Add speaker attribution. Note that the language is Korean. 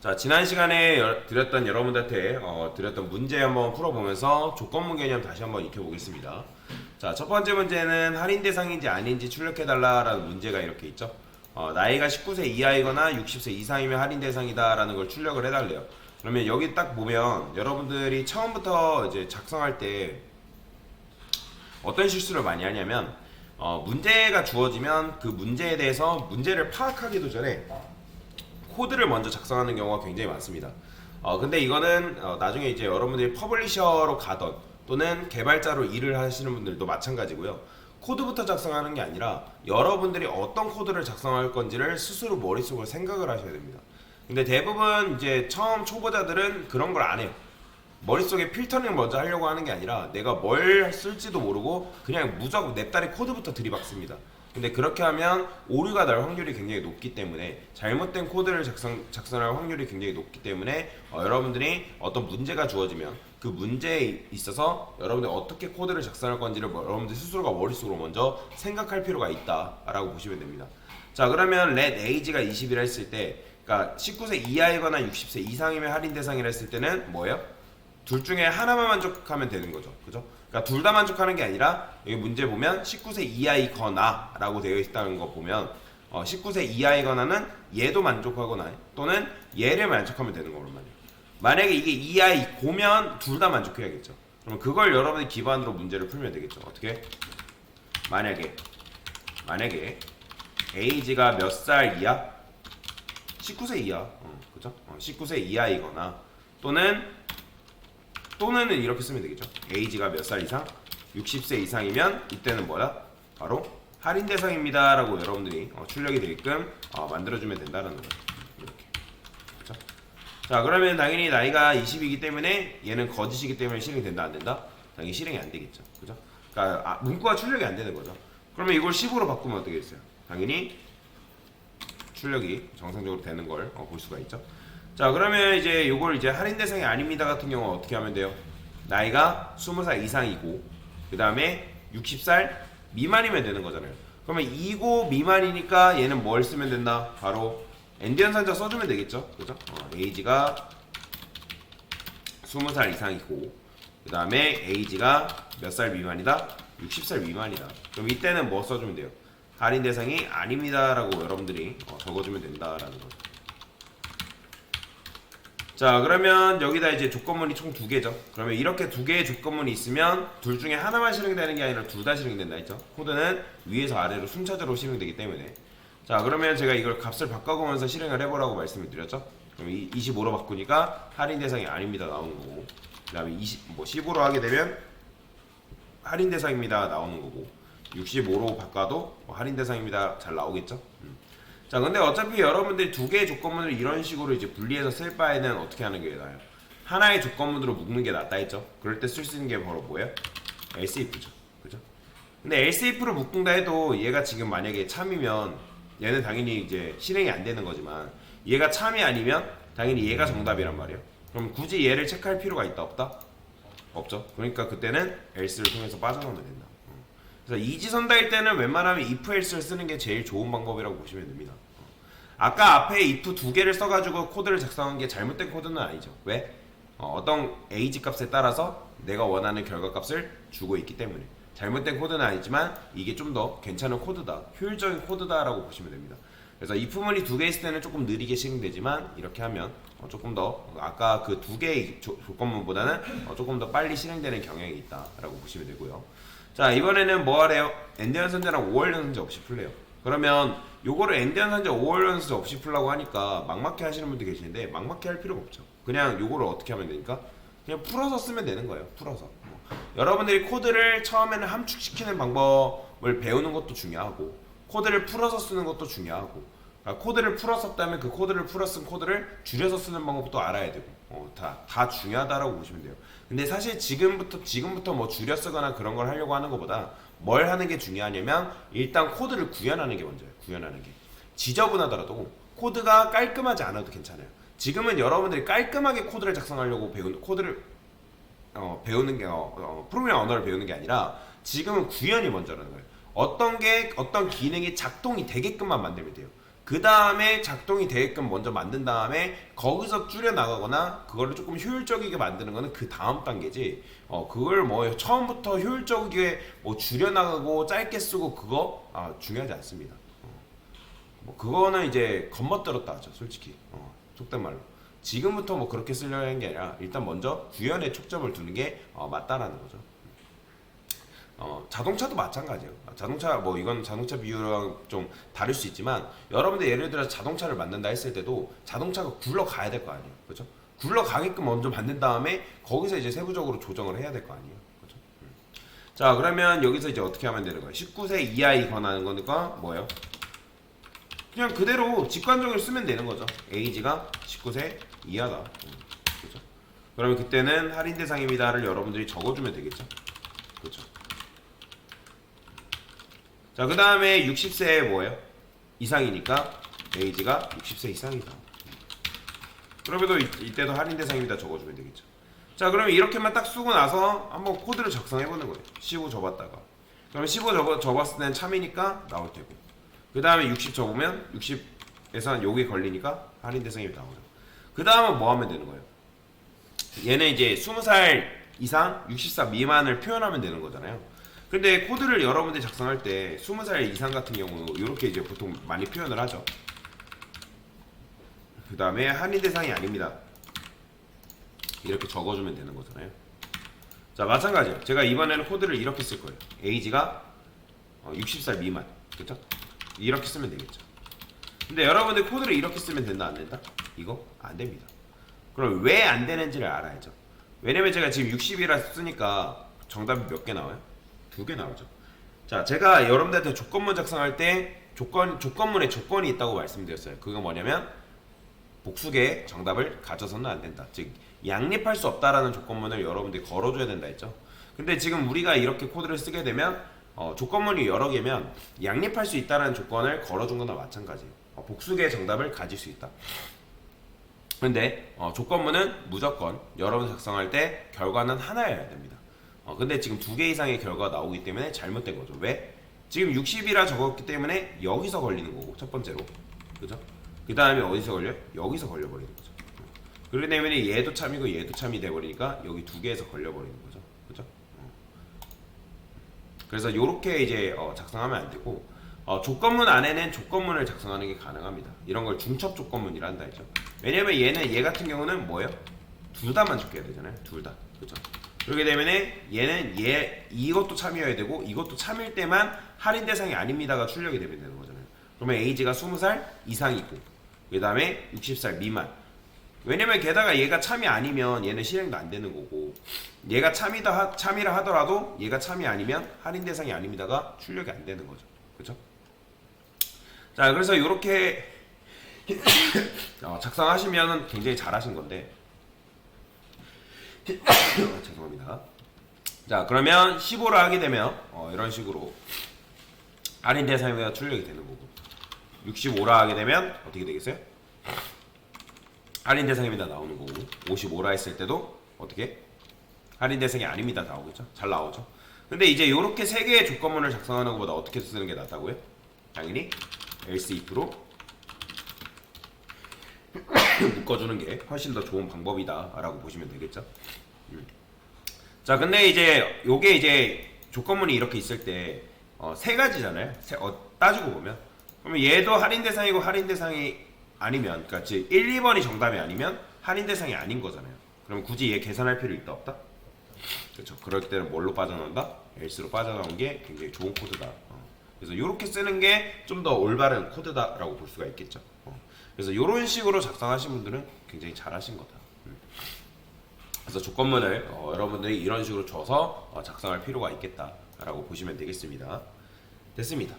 Speaker 1: 자, 지난 시간에 드렸던 여러분들한테 드렸던 문제 한번 풀어보면서 조건문 개념 다시 한번 익혀보겠습니다. 자, 첫 번째 문제는 할인 대상인지 아닌지 출력해달라라는 문제가 이렇게 있죠. 나이가 19세 이하이거나 60세 이상이면 할인 대상이다라는 걸 출력을 해달래요. 그러면 여기 딱 보면 여러분들이 처음부터 이제 작성할 때 어떤 실수를 많이 하냐면 문제가 주어지면 그 문제에 대해서 문제를 파악하기도 전에 코드를 먼저 작성하는 경우가 굉장히 많습니다. 근데 이거는 나중에 이제 여러분들이 퍼블리셔로 가던 또는 개발자로 일을 하시는 분들도 마찬가지고요. 코드부터 작성하는 게 아니라 여러분들이 어떤 코드를 작성할 건지를 스스로 머릿속으로 생각을 하셔야 됩니다. 근데 대부분 이제 처음 초보자들은 그런 걸 안 해요. 머릿속에 필터링을 먼저 하려고 하는 게 아니라 내가 뭘 쓸지도 모르고 그냥 무조건 냅다리 코드부터 들이박습니다. 근데 그렇게 하면 오류가 날 확률이 굉장히 높기 때문에 잘못된 코드를 작성할 확률이 굉장히 높기 때문에 여러분들이 어떤 문제가 주어지면 그 문제에 있어서 여러분들이 어떻게 코드를 작성할 건지를 여러분들 스스로가 머릿속으로 먼저 생각할 필요가 있다라고 보시면 됩니다. 자, 그러면 let age가 20이라 했을 때, 그러니까 19세 이하이거나 60세 이상이면 할인 대상이라 했을 때는 뭐예요? 둘 중에 하나만 만족하면 되는 거죠. 그죠? 그러니까 둘 다 만족하는 게 아니라 여기 문제 보면 19세 이하이거나 라고 되어 있다는 거 보면 19세 이하이거나는 얘도 만족하거나 또는 얘를 만족하면 되는 거란 말이에요. 만약에 이게 이하이고면 둘 다 만족해야겠죠. 그럼 그걸 여러분이 기반으로 문제를 풀면 되겠죠. 어떻게? 만약에 age가 몇 살 이하? 19세 이하. 그죠? 19세 이하이거나 또는 이렇게 쓰면 되겠죠. age가 몇 살 이상? 60세 이상이면 이때는 뭐야? 바로 할인 대상입니다 라고 여러분들이 출력이 되게끔 만들어주면 된다는 거예요. 이렇게. 그렇죠? 자, 그러면 당연히 나이가 20이기 때문에 얘는 거짓이기 때문에 실행이 된다 안 된다? 당연히 실행이 안 되겠죠. 그죠? 그러니까 문구가 출력이 안 되는 거죠. 그러면 이걸 10으로 바꾸면 어떻게 됐어요? 당연히 출력이 정상적으로 되는 걸 볼 수가 있죠. 자, 그러면 이제 요걸 이제 할인 대상이 아닙니다 같은 경우는 어떻게 하면 돼요? 나이가 20살 이상이고 그 다음에 60살 미만이면 되는 거잖아요. 그러면 이고 미만이니까 얘는 뭘 쓰면 된다? 바로 엔디언산자 써주면 되겠죠. 그죠? age가 20살 이상이고 그 다음에 age가 몇 살 미만이다? 60살 미만이다. 그럼 이때는 뭐 써주면 돼요? 할인 대상이 아닙니다 라고 여러분들이 적어주면 된다라는 거죠. 자, 그러면 여기다 이제 조건문이 총 2개죠. 그러면 이렇게 2개의 조건문이 있으면 둘 중에 하나만 실행되는 게 아니라 둘 다 실행된다 했죠. 코드는 위에서 아래로 순차적으로 실행되기 때문에. 자, 그러면 제가 이걸 값을 바꿔가면서 실행을 해보라고 말씀을 드렸죠. 그럼 25로 바꾸니까 할인 대상이 아닙니다 나오는 거고, 그 다음에 15로 하게 되면 할인 대상입니다 나오는 거고, 65로 바꿔도 할인 대상입니다 잘 나오겠죠. 자, 근데 어차피 여러분들이 2개의 조건문을 이런 식으로 이제 분리해서 쓸 바에는 어떻게 하는 게 나아요? 하나의 조건문으로 묶는 게 낫다 했죠. 그럴 때 쓸 수 있는 게 바로 뭐예요? else if죠. 그죠? 근데 else if를 묶는다 해도 얘가 지금 만약에 참이면 얘는 당연히 이제 실행이 안 되는 거지만 얘가 참이 아니면 당연히 얘가 정답이란 말이에요. 그럼 굳이 얘를 체크할 필요가 있다 없다? 없죠. 그러니까 그때는 else를 통해서 빠져나오면 된다. 그래서 이지선다일 때는 웬만하면 if else를 쓰는 게 제일 좋은 방법이라고 보시면 됩니다. 아까 앞에 if 2개를 써가지고 코드를 작성한 게 잘못된 코드는 아니죠. 왜? 어떤 age 값에 따라서 내가 원하는 결과값을 주고 있기 때문에 잘못된 코드는 아니지만 이게 좀 더 괜찮은 코드다, 효율적인 코드다라고 보시면 됩니다. 그래서 if문이 2개 있을 때는 조금 느리게 실행되지만 이렇게 하면 조금 더 아까 그 2개의 조건문보다는 조금 더 빨리 실행되는 경향이 있다라고 보시면 되고요. 자, 이번에는 뭐 하래요? 엔드현 선제랑 5월 연산제 없이 풀래요. 그러면 요거를 엔드현 선제 5월 연산제 없이 풀라고 하니까 막막해 하시는 분들 계시는데 막막해 할 필요가 없죠. 그냥 요거를 어떻게 하면 되니까 그냥 풀어서 쓰면 되는 거예요. 풀어서. 여러분들이 코드를 처음에는 함축시키는 방법을 배우는 것도 중요하고 코드를 풀어서 쓰는 것도 중요하고, 그러니까 코드를 풀었었다면 그 코드를 풀었은 코드를 줄여서 쓰는 방법도 알아야 되고 다 중요하다라고 보시면 돼요. 근데 사실 지금부터 뭐 줄여 쓰거나 그런 걸 하려고 하는 것보다 뭘 하는 게 중요하냐면 일단 코드를 구현하는 게 먼저예요. 구현하는 게 지저분하더라도 코드가 깔끔하지 않아도 괜찮아요. 지금은 여러분들이 깔끔하게 코드를 작성하려고 배우는 게 프로그래밍 언어를 배우는 게 아니라 지금은 구현이 먼저라는 거예요. 어떤 기능이 작동이 되게끔만 만들면 돼요. 그 다음에 작동이 되게끔 먼저 만든 다음에 거기서 줄여 나가거나 그거를 조금 효율적이게 만드는 거는 그 다음 단계지. 그걸 뭐 처음부터 효율적이게 뭐 줄여 나가고 짧게 쓰고 그거 중요하지 않습니다. 뭐 그거는 이제 겉멋들었다 하죠, 솔직히. 속된 말로. 지금부터 뭐 그렇게 쓰려고 하는 게 아니라 일단 먼저 구현에 초점을 두는 게 맞다라는 거죠. 자동차도 마찬가지예요. 자동차 뭐 이건 자동차 비유랑 좀 다를 수 있지만 여러분들 예를 들어 자동차를 만든다 했을 때도 자동차가 굴러가야 될 거 아니에요, 그렇죠? 굴러가게끔 먼저 만든 다음에 거기서 이제 세부적으로 조정을 해야 될 거 아니에요, 그렇죠? 자, 그러면 여기서 이제 어떻게 하면 되는 거예요? 19세 이하에 권하는 거니까 뭐예요? 그냥 그대로 직관적으로 쓰면 되는 거죠. 에이지가 19세 이하다. 그렇죠? 그러면 그때는 할인 대상입니다를 여러분들이 적어주면 되겠죠. 그렇죠? 자, 그 다음에 60세 뭐예요? 이상이니까 에이지가 60세 이상이다. 그러면도 이때도 할인 대상입니다 적어주면 되겠죠. 자, 그러면 이렇게만 딱 쓰고 나서 한번 코드를 작성해보는 거예요. 15 접었다가. 그러면 15 접었을 때는 참이니까 나올 테고. 그 다음에 60 접으면 60에서 여기 걸리니까 할인 대상이 나오죠. 그 다음은 뭐 하면 되는 거예요? 얘는 이제 20살 이상 60살 미만을 표현하면 되는 거잖아요. 근데 코드를 여러분들이 작성할 때 20살 이상 같은 경우 이렇게 이제 보통 많이 표현을 하죠. 그 다음에 할인 대상이 아닙니다 이렇게 적어주면 되는 거잖아요. 자, 마찬가지예요. 제가 이번에는 코드를 이렇게 쓸 거예요. 에이지가 60살 미만, 그쵸? 이렇게 쓰면 되겠죠. 근데 여러분들 코드를 이렇게 쓰면 된다 안 된다? 이거 안 됩니다. 그럼 왜 안 되는지를 알아야죠. 왜냐면 제가 지금 60이라 쓰니까 정답이 몇 개 나와요? 2개 나오죠. 자, 제가 여러분들한테 조건문 작성할 때 조건문에 조건이 있다고 말씀드렸어요. 그거 뭐냐면 복수의 정답을 가져서는 안 된다. 즉 양립할 수 없다라는 조건문을 여러분들이 걸어줘야 된다 했죠. 근데 지금 우리가 이렇게 코드를 쓰게 되면 조건문이 여러 개면 양립할 수 있다라는 조건을 걸어준 거나 마찬가지예요. 복수의 정답을 가질 수 있다. 근데 조건문은 무조건 여러분 작성할 때 결과는 하나여야 됩니다. 근데 지금 2개 이상의 결과가 나오기 때문에 잘못된 거죠. 왜? 지금 60이라 적었기 때문에 여기서 걸리는 거고, 첫 번째로. 그죠? 그 다음에 어디서 걸려요? 여기서 걸려버리는 거죠. 그렇기 때문에 얘도 참이고 얘도 참이 돼버리니까 여기 2개에서 걸려버리는 거죠. 그죠? 그래서 요렇게 이제 작성하면 안 되고, 조건문 안에는 조건문을 작성하는 게 가능합니다. 이런 걸 중첩 조건문이라 한다 했죠. 왜냐면 얘 같은 경우는 뭐예요? 둘 다만 적혀야 되잖아요. 둘 다. 그죠? 그렇기 때문에 얘는 이것도 참여해야 되고 이것도 참일 때만 할인 대상이 아닙니다가 출력이 되면 되는 거잖아요. 그러면 에이지가 20살 이상이고 그 다음에 60살 미만. 왜냐면 게다가 얘가 참이 아니면 얘는 실행도 안 되는 거고, 얘가 참이라 하더라도 얘가 참이 아니면 할인 대상이 아닙니다가 출력이 안 되는 거죠. 그렇죠? 자, 그래서 이렇게 작성하시면 굉장히 잘하신 건데 죄송합니다. 자, 그러면 15를 하게 되면 이런 식으로 할인 대상이 출력이 되는 거고, 65라 하게 되면 어떻게 되겠어요? 할인 대상입니다 나오는 거고, 55라 했을 때도 어떻게? 할인 대상이 아닙니다 나오겠죠? 잘 나오죠? 근데 이제 이렇게 3개의 조건문을 작성하는 것보다 어떻게 쓰는 게 낫다고요? 당연히 else if로 묶어주는 게 훨씬 더 좋은 방법이다 라고 보시면 되겠죠. 자, 근데 이제 요게 이제 조건문이 이렇게 있을 때 3가지잖아요 따지고 보면. 그러면 얘도 할인 대상이고 할인 대상이 아니면, 그러니까 즉 1, 2번이 정답이 아니면 할인 대상이 아닌 거잖아요. 그럼 굳이 얘 계산할 필요 있다 없다? 그렇죠. 그럴 때는 뭘로 빠져나온다? else로 빠져나온 게 굉장히 좋은 코드다. 그래서 이렇게 쓰는 게 좀 더 올바른 코드다라고 볼 수가 있겠죠. 그래서 이런 식으로 작성하신 분들은 굉장히 잘하신 거다. 그래서 조건문을 여러분들이 이런 식으로 줘서 작성할 필요가 있겠다라고 보시면 되겠습니다. 됐습니다.